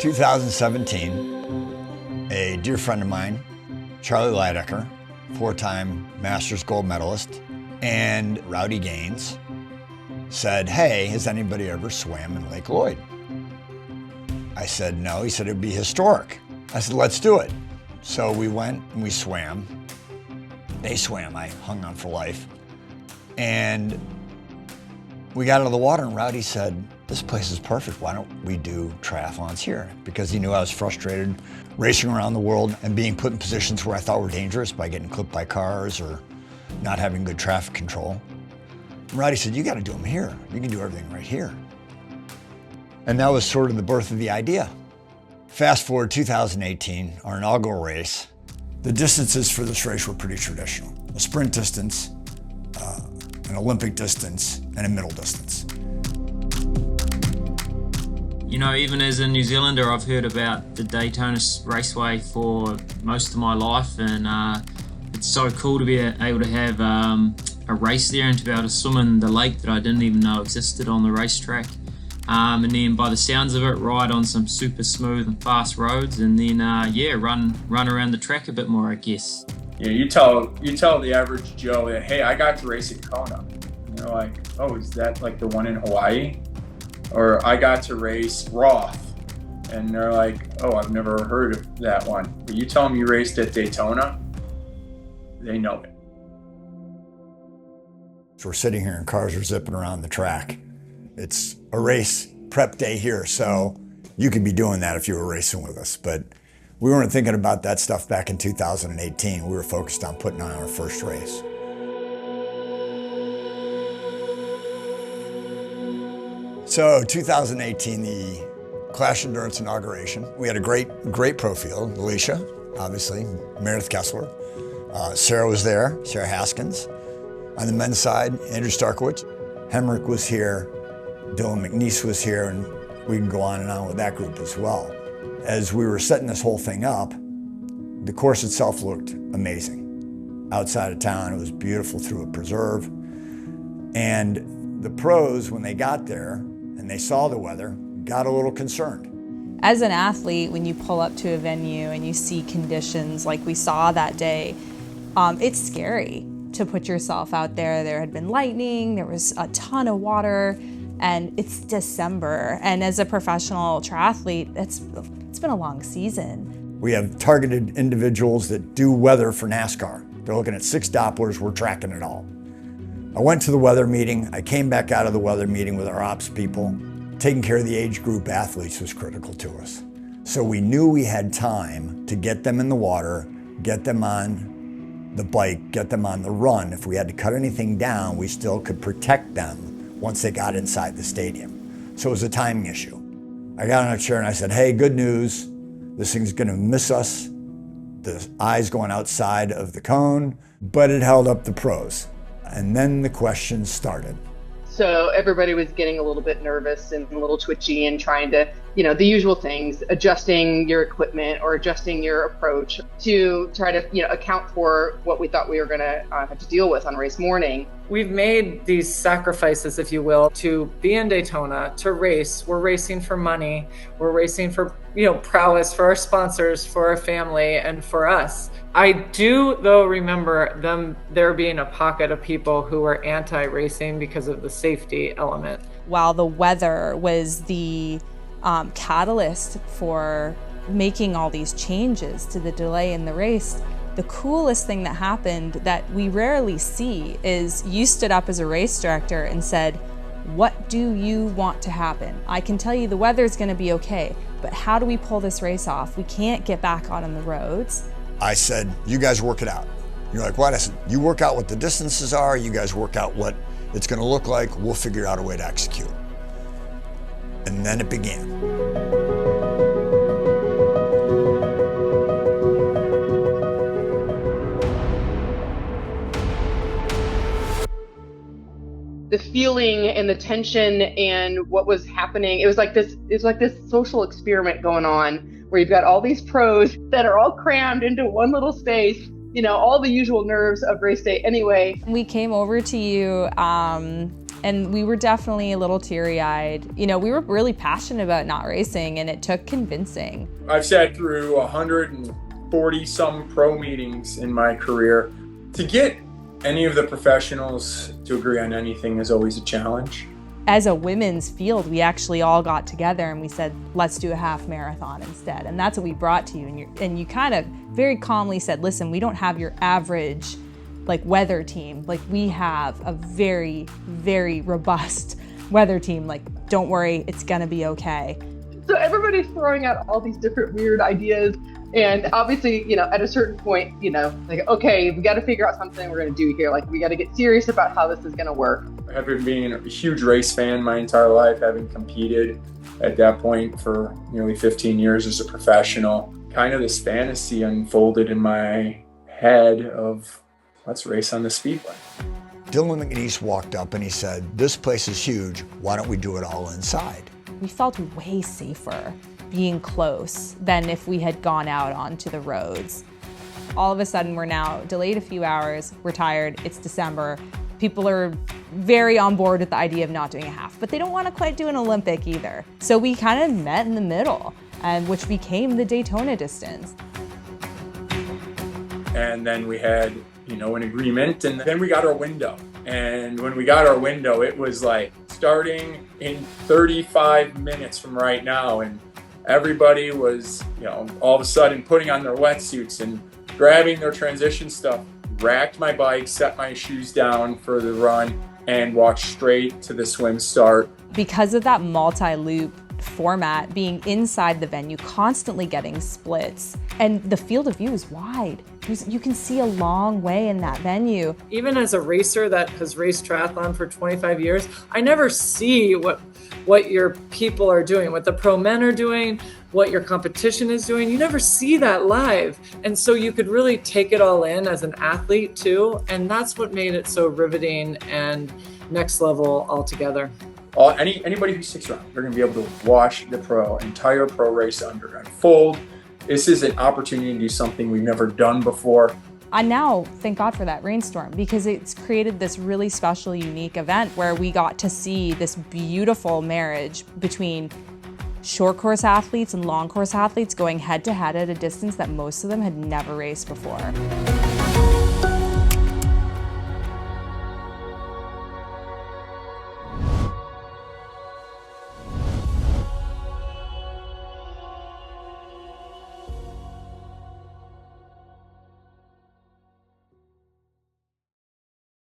2017, a dear friend of mine, Charlie Leidecker, four-time Masters gold medalist, and Rowdy Gaines said, hey, has anybody ever swam in Lake Lloyd? I said, no. He said, it'd be historic. I said, let's do it. So we went and we swam. They swam, I hung on for life. And we got out of the water and Rowdy said, this place is perfect. Why don't we do triathlons here? Because he knew I was frustrated racing around the world and being put in positions where I thought were dangerous by getting clipped by cars or not having good traffic control. And Rowdy said, you got to do them here. You can do everything right here. And that was sort of the birth of the idea. Fast forward 2018, our inaugural race. The distances for this race were pretty traditional. A sprint distance, an Olympic distance, and a middle distance. You know, even as a New Zealander, I've heard about the Daytona Raceway for most of my life, and it's so cool to be able to have a race there and to be able to swim in the lake that I didn't even know existed on the racetrack. And then by the sounds of it, ride on some super smooth and fast roads, and then run around the track a bit more, I guess. Yeah, you tell the average Joe that, hey, I got to race at Kona. And they're like, oh, is that like the one in Hawaii? Or I got to race Roth. And they're like, oh, I've never heard of that one. But you tell them you raced at Daytona, they know it. So we're sitting here and cars are zipping around the track. It's a race prep day here, so you could be doing that if you were racing with us. But we weren't thinking about that stuff back in 2018. We were focused on putting on our first race. So 2018, the Clash Endurance inauguration. We had a great pro field. Alicia, obviously, Meredith Kessler. Sarah was there, Sarah Haskins. On the men's side, Andrew Starkowitz. Hemrick was here, Dylan McNeese was here, and we can go on and on with that group as well. As we were setting this whole thing up, the course itself looked amazing. Outside of town, it was beautiful through a preserve. And the pros, when they got there and they saw the weather, got a little concerned. As an athlete, when you pull up to a venue and you see conditions like we saw that day, it's scary to put yourself out there. There had been lightning, there was a ton of water, and it's December. And as a professional triathlete, it's been a long season. We have targeted individuals that do weather for NASCAR. They're looking at 6 Dopplers, we're tracking it all. I went to the weather meeting, I came back out of the weather meeting with our ops people. Taking care of the age group athletes was critical to us. So we knew we had time to get them in the water, get them on the bike, get them on the run. If we had to cut anything down, we still could protect them once they got inside the stadium. So it was a timing issue. I got on a chair and I said, hey, good news. This thing's gonna miss us. The eye's going outside of the cone, but it held up the pros. And then the questions started. So everybody was getting a little bit nervous and a little twitchy and trying to, the usual things, adjusting your equipment or adjusting your approach to try to, account for what we thought we were going to have to deal with on race morning. We've made these sacrifices, if you will, to be in Daytona, to race. We're racing for money. We're racing for, prowess, for our sponsors, for our family, and for us. I do, though, remember there being a pocket of people who were anti-racing because of the safety element. While the weather was the catalyst for making all these changes to the delay in the race, the coolest thing that happened that we rarely see is you stood up as a race director and said, what do you want to happen? I can tell you the weather's going to be okay, but how do we pull this race off? We can't get back out on the roads. I said, you guys work it out. You're like, what? I said, you work out what the distances are, you guys work out what it's gonna look like, we'll figure out a way to execute. And then it began. The feeling and the tension and what was happening, it was like this social experiment going on where you've got all these pros that are all crammed into one little space, all the usual nerves of race day anyway. We came over to you And we were definitely a little teary-eyed. You know, we were really passionate about not racing, and it took convincing. I've sat through 140 some pro meetings in my career. To get any of the professionals to agree on anything is always a challenge. As a women's field, we actually all got together and we said, let's do a half marathon instead. And that's what we brought to you. And you kind of very calmly said, listen, we don't have your average like weather team. Like, we have a very, very robust weather team. Like, don't worry, it's gonna be okay. So everybody's throwing out all these different weird ideas. And obviously, you know, at a certain point, you know, like, okay, we got to figure out something we're going to do here. Like, we got to get serious about how this is going to work. Having been a huge race fan my entire life, having competed at that point for nearly 15 years as a professional, kind of this fantasy unfolded in my head of, let's race on the Speedway. Dylan McNeese walked up and he said, this place is huge, why don't we do it all inside? We felt way safer being close than if we had gone out onto the roads. All of a sudden, we're now delayed a few hours, we're tired, it's December. People are very on board with the idea of not doing a half, but they don't want to quite do an Olympic either. So we kind of met in the middle, which became the Daytona Distance. And then we had, you know, an agreement, and then we got our window. And when we got our window, it was like starting in 35 minutes from right now. And everybody was, you know, all of a sudden putting on their wetsuits and grabbing their transition stuff, racked my bike, set my shoes down for the run, and walked straight to the swim start. Because of that multi-loop format, being inside the venue, constantly getting splits, and the field of view is wide. You can see a long way in that venue. Even as a racer that has raced triathlon for 25 years, I never see what your people are doing, what the pro men are doing, what your competition is doing. You never see that live. And so you could really take it all in as an athlete too. And that's what made it so riveting and next level altogether. Anybody who sticks around, they're going to be able to watch the entire pro race unfold. This is an opportunity to do something we've never done before. I now thank God for that rainstorm, because it's created this really special, unique event where we got to see this beautiful marriage between short course athletes and long course athletes going head to head at a distance that most of them had never raced before.